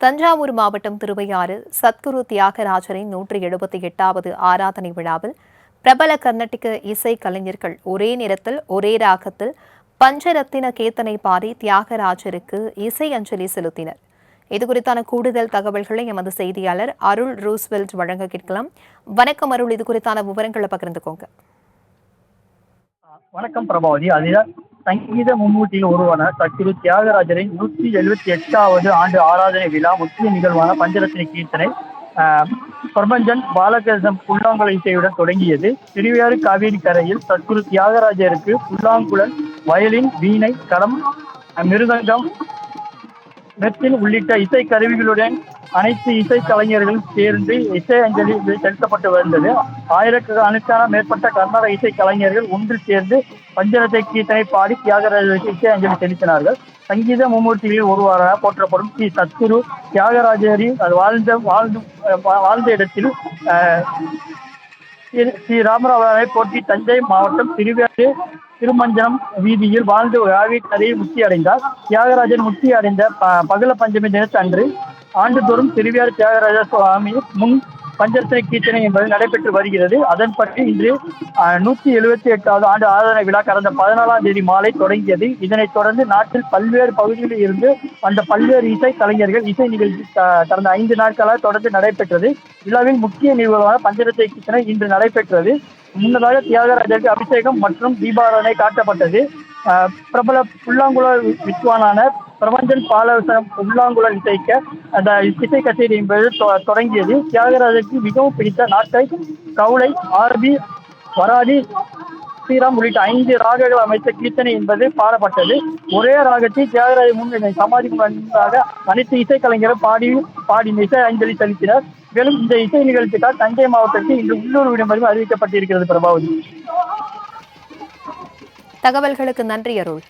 தஞ்சாவூர் மாவட்டம் திருவையாறு சத்குரு தியாகராஜரின் 178வது ஆராதனை விழாவில் பிரபல கர்நாடக இசை கலைஞர்கள் ஒரே நேரத்தில் ஒரே ராகத்தில் பஞ்சரத்தின கீர்த்தனை பாடி தியாகராஜருக்கு இசை அஞ்சலி செலுத்தினர். இதுகுறித்தான கூடுதல் தகவல்களை எமது செய்தியாளர் அருள் ரூஸ்வெல்ட் வழங்க கேட்கலாம். வணக்கம் அருள், இது குறித்தான விவரங்களை பகிர்ந்துக்கோங்க. வணக்கம் பிரபாவதி. அதுதான் சங்கீத மும்மூர்த்தியில் ஒருவன சத்குரு தியாகராஜரின் 178வது ஆண்டு ஆராதனை விழா முக்கிய நிகழ்வான பஞ்சரத்தின கீர்த்தனை பிரபஞ்சன் பாலகிருஷ்ணன் புல்லாங்குழல் இசையுடன் தொடங்கியது. திருவையாறு காவேரி கரையில் சத்குரு தியாகராஜருக்கு புல்லாங்குழல், வயலின், வீணை, கடம், மிருதங்கம், மெத்தில் உள்ளிட்ட இசை கருவிகளுடன் அனைத்து இசை கலைஞர்களும் சேர்ந்து இசை அஞ்சலி செலுத்தப்பட்டு வந்தது. ஆயிரக்கணக்கான மேற்பட்ட கர்நாடக இசை கலைஞர்கள் ஒன்று சேர்ந்து பஞ்சரத்தை கீர்த்தனை பாடி தியாகராஜருக்கு இசை அஞ்சலி செலுத்தினார்கள். சங்கீத மும்மூர்த்திகளில் ஒருவராக போற்றப்படும் ஸ்ரீ சத்குரு தியாகராஜரின் வாழ்ந்த இடத்தில் ஸ்ரீ ராமராவனை போற்றி தஞ்சை மாவட்டம் திருவையாறு திருமஞ்சனம் வீதியில் வாழ்ந்து காவிரி கரையை முக்தி அடைந்தார். தியாகராஜன் முக்தி அடைந்த பகல பஞ்சமி தினத்தன்று ஆண்டுதோறும் திருவையாறு தியாகராஜ சுவாமி முன் பஞ்சரத்தின கீர்த்தனை என்பது நடைபெற்று வருகிறது. அதன்படி இன்று 178வது ஆண்டு ஆராதனை விழா கடந்த 14ஆம் தேதி மாலை தொடங்கியது. இதனைத் தொடர்ந்து நாட்டில் பல்வேறு பகுதிகளில் இருந்து வந்த பல்வேறு இசை கலைஞர்கள் இசை நிகழ்ச்சி கடந்த 5 நாட்களாக தொடர்ந்து நடைபெற்றது. விழாவில் முக்கிய நிகழ்வான பஞ்சரத்தின கீர்த்தனை இன்று நடைபெற்றது. முன்னதாக தியாகராஜருக்கு அபிஷேகம் மற்றும் தீபாராதனை காட்டப்பட்டது. பிரபல புல்லாங்குழல் வித்வானான பிரபஞ்சன் பாலகிருஷ்ணன் புல்லாங்குழல் இசைக்க அந்த இசை கச்சேரி என்பது தொடங்கியது. தியாகராஜருக்கு மிகவும் பிடித்த நாட்டை, கவுளை, ஆர்பி, வராதி, ஸ்ரீராம் உள்ளிட்ட 5 ராகங்கள் அமைத்த கீர்த்தனை என்பது பாடப்பட்டது. ஒரே ராகத்தில் தியாகராஜ முன் சமாதி முன்பாக அனைத்து இசை கலைஞரும் பாடி இசை அஞ்சலி செலுத்தினர். மேலும் இந்த இசை நிகழ்ச்சிக்காக தஞ்சை மாவட்டத்தில் இன்று உள்ளூர் விடுமுறை அறிவிக்கப்பட்டிருக்கிறது. பிரபாவதி, தகவல்களுக்கு நன்றி அருள்.